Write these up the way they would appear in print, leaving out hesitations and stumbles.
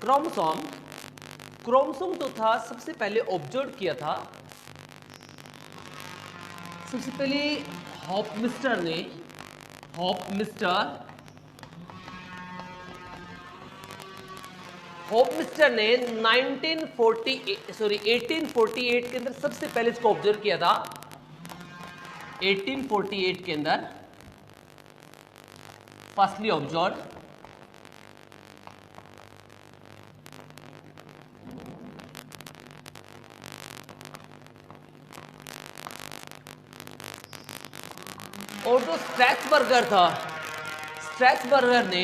Chromosome chromosome तो था सबसे पहले ऑब्जर्व किया था सबसे पहले हॉफमिस्टर ने 1848 के अंदर सबसे पहले इसको ऑब्जर्व किया था। 1848 के अंदर फर्स्टली ऑब्जर्व। और जो स्ट्रैसबर्गर था, स्ट्रैसबर्गर ने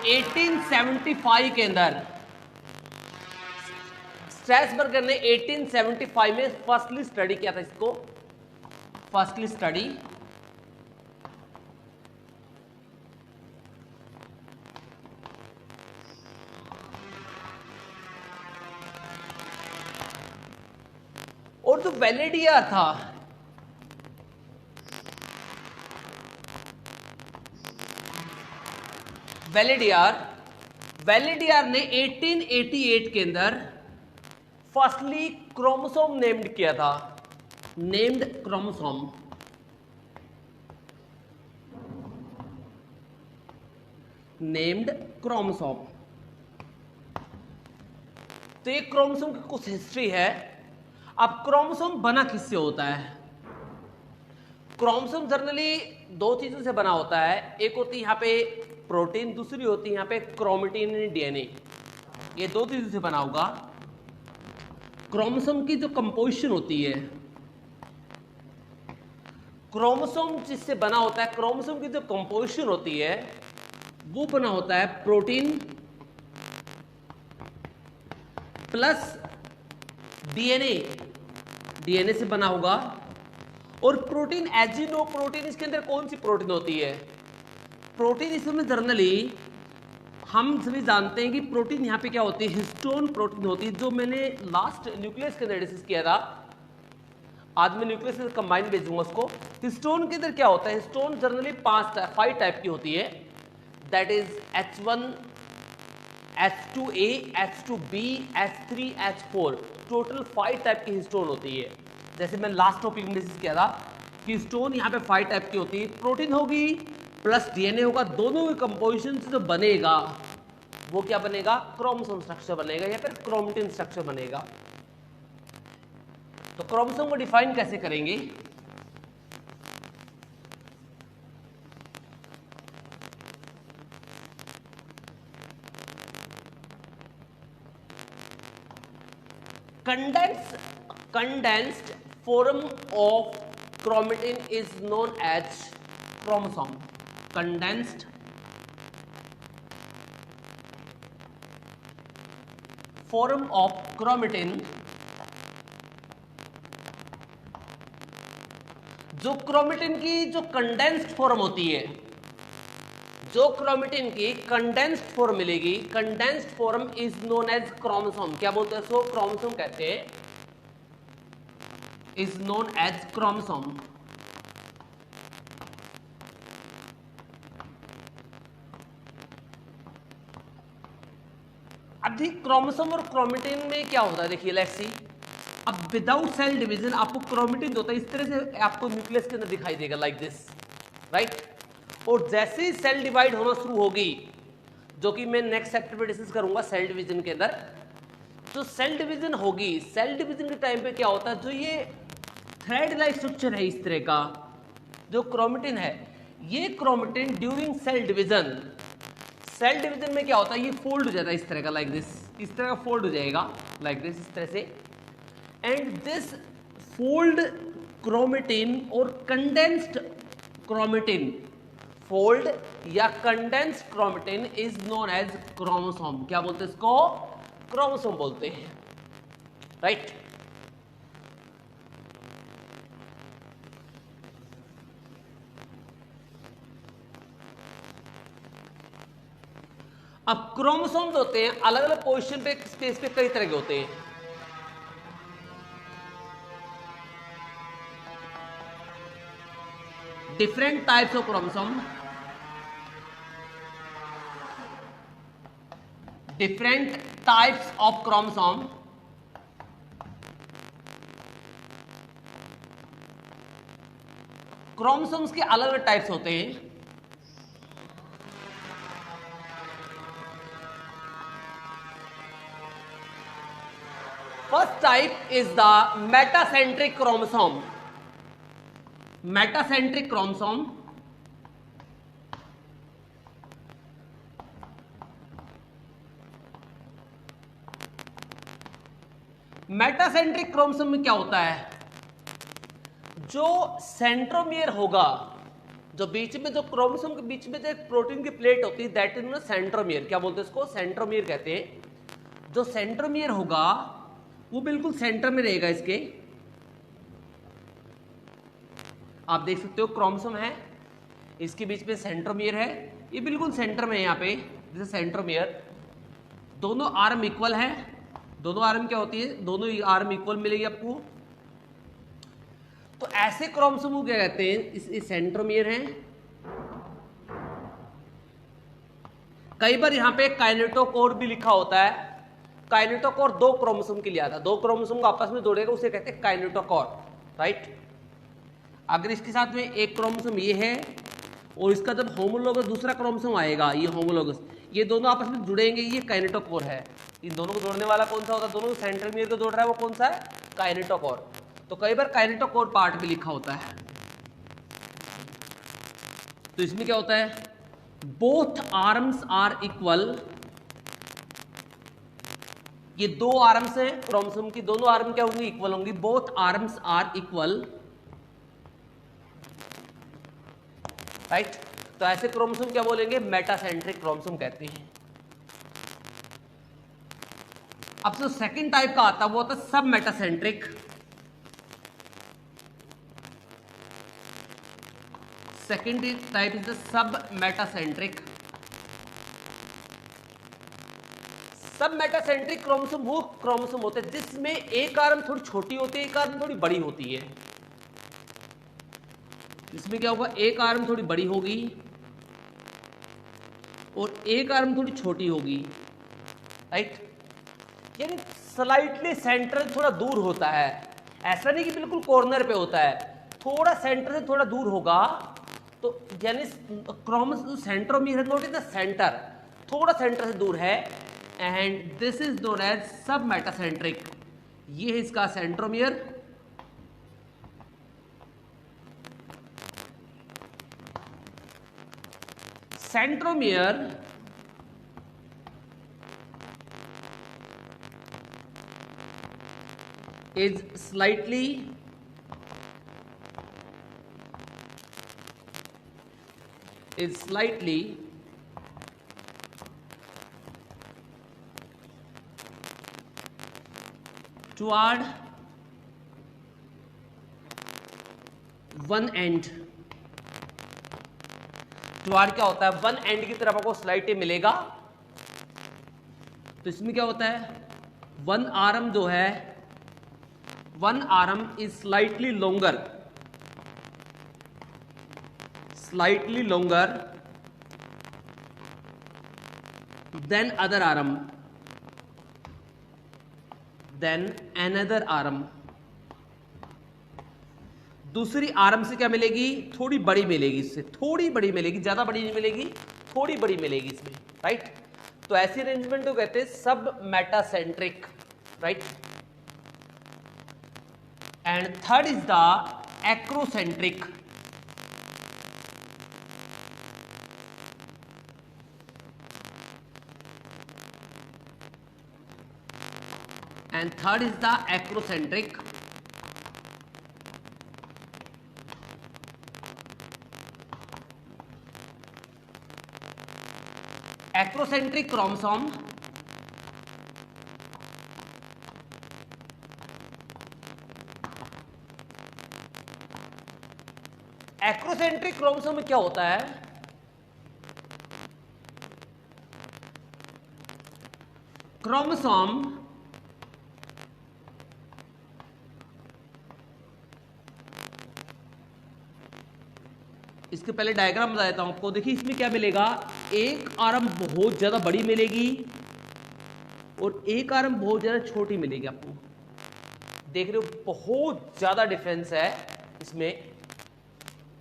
1875 के अंदर स्ट्रैसबर्गर ने 1875 में फर्स्टली स्टडी किया था इसको, फर्स्टली स्टडी। और जो वेलेडियर था, वेलेडियर ने 1888 के अंदर फर्स्टली क्रोमोसोम नेम्ड किया था, नेम्ड क्रोमोसोम। तो ये क्रोमोसोम की कुछ हिस्ट्री है। अब क्रोमोसोम बना किससे होता है? क्रोमोसोम जनरली दो चीजों से बना होता है, एक होती है यहाँ पे प्रोटीन, दूसरी होती है यहाँ पे क्रोमेटिन डीएनए। ये दो चीजों से बना होगा। क्रोमोसोम की जो कंपोजिशन होती है, क्रोमोसोम जिससे बना होता है, क्रोमोसोम की जो कंपोजिशन होती है वो बना होता है प्रोटीन प्लस डीएनए से बना होगा। और protein, as you know, protein इसके अंदर कौन सी प्रोटीन होती है? प्रोटीन इसमें जनरली हम सभी जानते हैं कि प्रोटीन यहाँ पे क्या होती है, हिस्टोन प्रोटीन होती है, जो मैंने लास्ट न्यूक्लियस के अंदर डिस्कस किया था। आज मैं न्यूक्लियस के कंबाइन भेजूंगा उसको। हिस्टोन के अंदर क्या होता है? हिस्टोन जनरली 5 टाइप की होती है, that is H1, H2A, H2B, H3, H4, total 5 type की हिस्टोन होती है। जैसे मैं लास्ट टॉपिक में डिस्कस किया था कि हिस्टोन यहाँ पे 5 टाइप की होती है, प्रोटीन होगी प्लस डीएनए होगा, दोनों के कंपोजिशन से जो बनेगा वो क्या बनेगा? क्रोमोसोम स्ट्रक्चर बनेगा या फिर क्रोमेटिन स्ट्रक्चर बनेगा। तो क्रोमोसोम को डिफाइन कैसे करेंगे? Condensed form of chromatin is known as chromosome. Condensed form of chromatin, जो क्रोमेटिन की जो कंडेंस्ड फॉर्म होती है, जो क्रोमेटिन की कंडेंस्ड फॉर्म मिलेगी, condensed form is known as chromosome. क्या बोलते हैं इसको? क्रोमोसोम कहते हैं, इज नोन एज क्रोमोसोम। अभी क्रोमोसोम और क्रोमेटिन में क्या होता है, देखिए लेट्स सी। अब विदाउट सेल डिवीजन आपको क्रोमेटिन होता है इस तरह से आपको न्यूक्लियस के अंदर दिखाई देगा, लाइक दिस, राइट। और जैसे ही सेल डिवाइड होना शुरू होगी, जो कि मैं नेक्स्ट चैप्टर में डिस्कस करूंगा सेल डिवीजन के अंदर, तो सेल डिवीजन होगी, सेल डिवीजन के टाइम पे क्या होता है, जो ये थ्रेड लाइक स्ट्रक्चर है इस तरह का, जो क्रोमेटिन है, ये क्रोमेटिन ड्यूरिंग सेल डिवीजन में क्या होता है, ये फोल्ड हो जाता है इस तरह का, लाइक दिस, इस तरह का फोल्ड हो जाएगा, लाइक दिस, इस तरह से। एंड दिस फोल्ड क्रोमेटिन और कंडेंस्ड क्रोमेटिन, फोल्ड या condensed chromatin is known as chromosome. क्या बोलते हैं इसको? क्रोमोसोम बोलते हैं, राइट। अब क्रोमोसोम्स होते हैं अलग अलग पोजीशन पे, स्पेस पे कई तरह के होते हैं। different types of chromosome, different types of chromosome, chromosomes के अलग अलग टाइप्स होते हैं। First type is the metacentric chromosome. Metacentric chromosome metacentric chromosome में क्या होता है, जो सेंट्रोमियर होगा, जो बीच में जो क्रोमोसोम के बीच में जो एक प्रोटीन की प्लेट होती है, दैट इज सेंट्रोमियर। क्या बोलते हैं इसको? सेंट्रोमियर कहते हैं। जो सेंट्रोमियर होगा वो बिल्कुल सेंटर में रहेगा इसके। आप देख सकते हो क्रोमोसोम है, इसके बीच में सेंट्रोमियर है, ये बिल्कुल सेंटर में है। यहाँ पे जैसे सेंट्रोमियर, दोनों आर्म इक्वल है। दोनों आर्म क्या होती है? दोनों आर्म इक्वल मिलेगी आपको। तो ऐसे क्रोमोसोम को क्या कहते हैं? इस सेंट्रोमियर है। कई बार यहां पे काइनेटोकोर भी लिखा होता है। काइनेटोकोर दो क्रोमोसोम के लिए आता है, दो क्रोमोसोम को आपस में जोड़ेगा, उसे कहते हैं काइनेटोकोर, राइट। अगर इसके साथ में एक क्रोमोसोम ये है और इसका जब होमोलोगस दूसरा क्रोमोसोम आएगा, ये होमोलोगस, ये दोनों आपस में जुड़ेंगे, ये काइनेटोकोर है। इन दोनों को जोड़ने वाला कौन सा होता है? दोनों सेंट्रोमियर को जोड़ रहा है, वो कौन सा है? काइनेटोकोर। तो कई बार काइनेटोकोर पार्ट भी लिखा होता है। तो इसमें क्या होता है? Both arms are equal. ये दो आर्म्स हैं क्रोमोसोम की, दोनों आर्म क्या होंगी? इक्वल होंगी। Both arms are equal, right. तो ऐसे क्रोमोसोम क्या बोलेंगे? मेटासेंट्रिक क्रोमोसोम कहते हैं। अब जो सेकंड टाइप का आता है वो होता है सब metacentric. Second type is the sub metacentric. सब मेटासेंट्रिक क्रोमोसोम वो क्रोमोसोम होते हैं जिसमें एक आर्म थोड़ी छोटी होती है, एक आर्म थोड़ी बड़ी होती है। इसमें क्या होगा? एक आर्म थोड़ी बड़ी होगी और एक आर्म थोड़ी छोटी होगी, राइट। यानी स्लाइटली सेंटर थोड़ा दूर होता है। ऐसा नहीं कि बिल्कुल कॉर्नर पे होता है, थोड़ा सेंटर से थोड़ा दूर होगा। तो यानी chromosome centromere not in the centre, थोड़ा सेंटर से दूर है, and this is known as submetacentric. ये है इसका centromere. Centromere is slightly toward one end। toward क्या होता है? वन एंड की तरफ आपको स्लाइटली मिलेगा। तो इसमें क्या होता है? वन आर्म जो है, one arm is slightly longer than other arm, than another arm। दूसरी आर्म से क्या मिलेगी? थोड़ी बड़ी मिलेगी, इससे थोड़ी बड़ी मिलेगी, ज्यादा बड़ी नहीं मिलेगी, थोड़ी बड़ी मिलेगी इसमें, राइट। तो ऐसी अरेंजमेंट को कहते हैं सब metacentric, right. And third is the acrocentric. and third is the acrocentric। Acrocentric chromosome acrocentric chromosome में क्या होता है? क्रोमोसोम इसके पहले डायग्राम बता देता हूं आपको। देखिए इसमें क्या मिलेगा, एक आर्म बहुत ज्यादा बड़ी मिलेगी और एक आर्म बहुत ज्यादा छोटी मिलेगी आपको। देख रहे हो बहुत ज्यादा डिफरेंस है इसमें।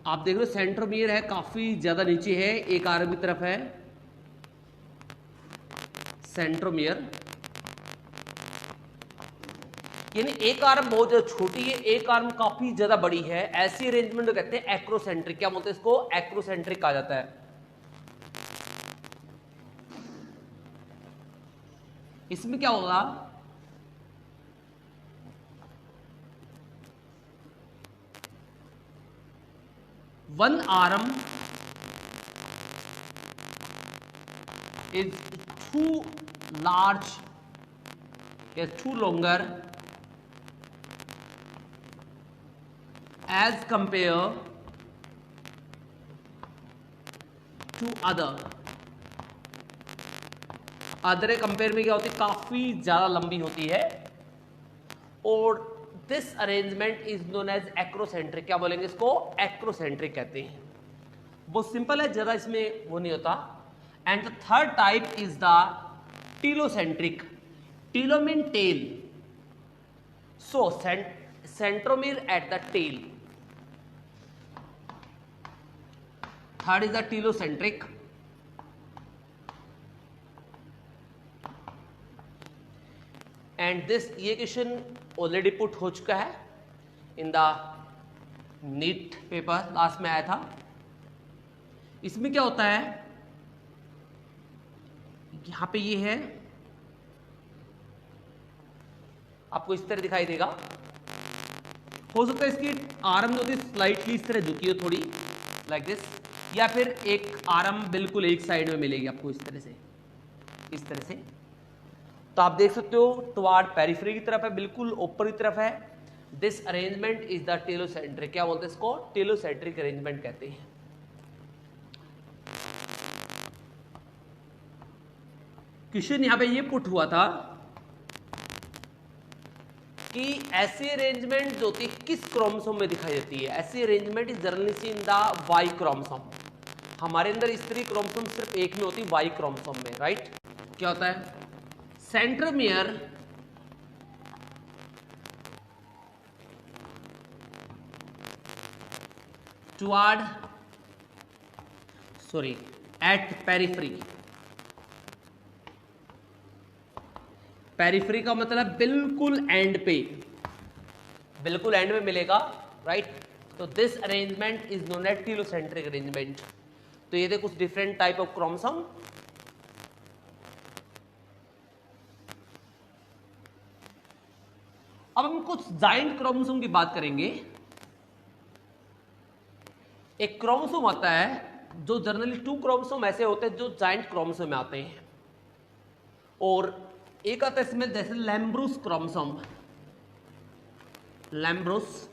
आप देख रहे हो सेंट्रोमियर है काफी ज्यादा नीचे है, एक आर्म की तरफ है सेंट्रोमियर, यानी एक आर्म बहुत ज्यादा छोटी है, एक आर्म काफी ज्यादा बड़ी है। ऐसी अरेंजमेंट को कहते हैं एक्रोसेंट्रिक। क्या बोलते हैं इसको? एक्रोसेंट्रिक कहा जाता है। इसमें क्या होगा, one arm is too large, is too longer as compared to other compare में क्या होती है, काफी ज्यादा लंबी होती है। और this arrangement is known as acrocentric. क्या बोलेंगे इसको? एक्रोसेंट्रिक कहते हैं। बहुत सिंपल है, ज्यादा इसमें वो नहीं होता। And the third type is the telocentric. Telo mean tail, so centromere at the tail. Third is the telocentric. And this, ये क्वेश्चन ऑलरेडी पुट हो चुका है in the NEET paper, last में आया था। इसमें क्या होता है, यहां पे ये है, आपको इस तरह दिखाई देगा। हो सकता है इसकी आर्म जो होती स्लाइटली इस तरह झुकी हो थोड़ी, लाइक दिस, या फिर एक आर्म बिल्कुल एक साइड में मिलेगी आपको इस तरह से, इस तरह से। तो आप देख सकते हो टुवार्ड पेरिफेरी की तरफ है, बिल्कुल ऊपर की तरफ है। This arrangement is the telocentric. क्या बोलते हैं इसको? टेलोसेंट्रिक अरेंजमेंट कहते हैं। क्वेश्चन यहां पे ये पुट हुआ था कि ऐसी अरेंजमेंट जो होती है किस क्रोमोसोम में दिखाई देती है। ऐसी arrangement is generally seen in the Y chromosome. हमारे अंदर स्त्री क्रोमोसोम सिर्फ एक में होती है, वाई क्रोमोसोम में, राइट। क्या होता है, centromere toward, sorry, at periphery. Periphery का मतलब बिल्कुल एंड पे, बिल्कुल एंड में मिलेगा, राइट। तो this arrangement is known as telocentric arrangement. तो ये थे कुछ डिफरेंट टाइप ऑफ क्रोमोसोम। अब हम कुछ जाइंट क्रोमोसोम की बात करेंगे। एक क्रोमोसोम आता है जो जनरली 2 क्रोमोसोम ऐसे होते हैं जो जाइंट क्रोमोसोम में आते हैं, और एक आता है इसमें जैसे लैम्ब्रूस क्रोमोसोम। लैम्ब्रूस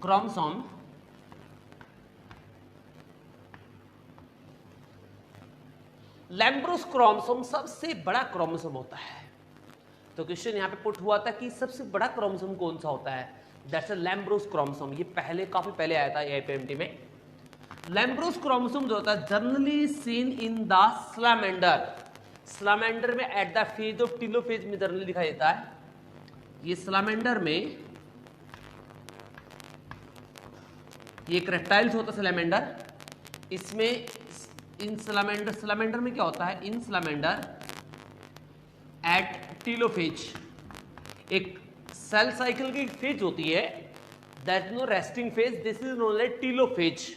क्रोमोसोम लैम्ब्रूस क्रोमोसोम सबसे बड़ा क्रोमोसोम होता है। तो क्वेश्चन यहां पे पुट हुआ था कि सबसे बड़ा क्रोमोसोम कौन सा होता है। That's a lampbrush chromosome. ये पहले, काफी पहले आया था एपीएमटी में। लैम्ब्रूस क्रोमोसोम जो होता है जनरली सीन इन द स्लैमेंडर। स्लैमेंडर में at the phase of telophase में जनरली दिखाई देता है। ये स्लैमेंडर में, ये एक रेप्टाइल्स होता है स्लैमेंडर। इसमें इन स्लैमेंडर में क्या होता है, इन स्लैमेंडर एट टीलोफेज, एक सेल साइकिल की फेज होती है, that no resting phase, this is known as telophase.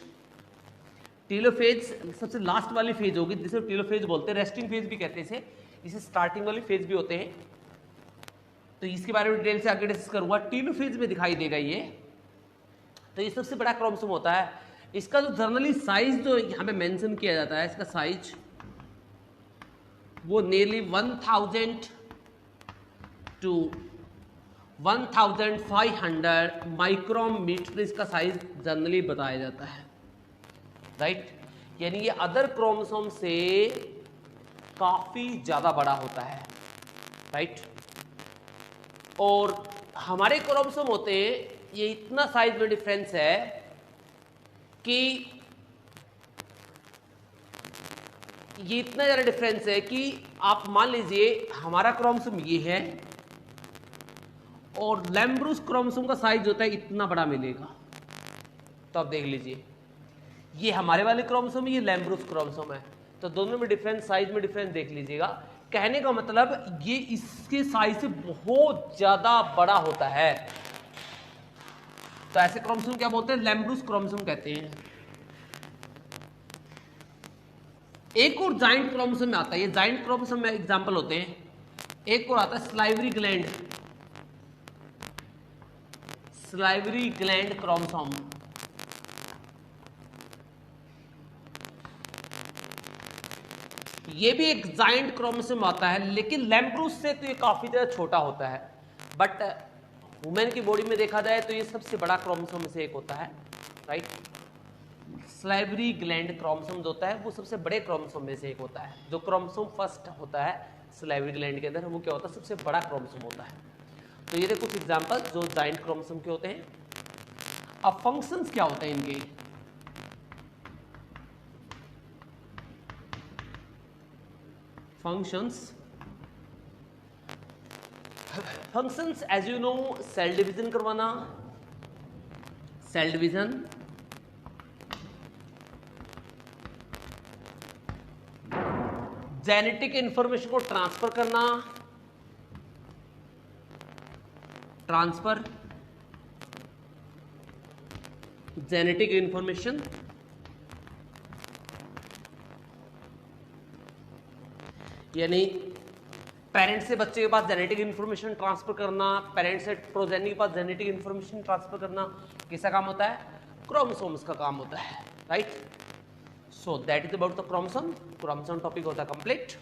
Telophase सबसे लास्ट वाली फेज होगी, जिसे टीलोफेज बोलते हैं। रेस्टिंग फेज भी कहते हैं इसे स्टार्टिंग वाली फेज भी होते हैं। तो इसके बारे में डिटेल से आगे डिस्कस करूंगा। टीलोफेज में दिखाई देगा ये। तो ये सबसे बड़ा क्रोमोसोम होता है। इसका जो जनरली साइज जो यहां पे मेंशन किया जाता है, इसका साइज वो नियरली 1000 टू 1500 माइक्रोमीटर इसका साइज जनरली बताया जाता है, राइट। यानी ये अदर क्रोमोसोम से काफी ज्यादा बड़ा होता है, राइट। और हमारे क्रोमोसोम होते हैं, ये इतना साइज में डिफरेंस है कि ये इतना ज़्यादा डिफरेंस है कि आप मान लीजिए हमारा क्रोमोसोम ये है और लैम्ब्रूस क्रोमोसोम का साइज होता है इतना बड़ा मिलेगा। तो आप देख लीजिए ये हमारे वाले क्रोमोसोम है, ये लैम्ब्रूस क्रोमोसोम है, तो दोनों में डिफरेंस, साइज में डिफरेंस देख लीजिएगा। कहने का मतलब ये इसके साइज से बहुत ज्यादा बड़ा होता है। तो ऐसे क्रोमोसोम क्या बोलते हैं? लैम्ब्रूस क्रोमोसोम कहते हैं। एक और जाइंट क्रोमोसोम में आता है, ये जाइंट क्रोमोसोम में एग्जांपल होते हैं। एक और आता है salivary gland, salivary gland chromosome. ये भी एक जाइंट क्रोमोसोम आता है, लेकिन लैम्ब्रूस से तो ये काफी ज्यादा छोटा होता है। बट वुमेन की बॉडी में देखा जाए तो ये सबसे बड़ा क्रोमोसोम में से एक होता है, राइट। स्लाइवरी ग्लैंड क्रोमोसोम होता है वो सबसे बड़े क्रोमोसोम में से एक होता है। जो क्रोमोसोम फर्स्ट होता है स्लाइवरी ग्लैंड के अंदर, वो क्या होता है? सबसे बड़ा क्रोमोसोम होता है। तो ये कुछ एग्जांपल जो जाइंट क्रोमोसोम के होते हैं। अब फंक्शंस क्या होते हैं इनके? Functions as you know, cell division करवाना, सेल डिवीजन, जेनेटिक इंफॉर्मेशन को ट्रांसफर करना, ट्रांसफर जेनेटिक इंफॉर्मेशन, यानी पेरेंट्स से बच्चे के पास जेनेटिक इंफॉर्मेशन ट्रांसफर करना, पेरेंट्स से प्रोजेनी के पास जेनेटिक इंफॉर्मेशन ट्रांसफर करना किसका काम होता है? क्रोमोसोम्स का काम होता है, right. So that is about the chromosome. Chromosome topic होता है कंप्लीट।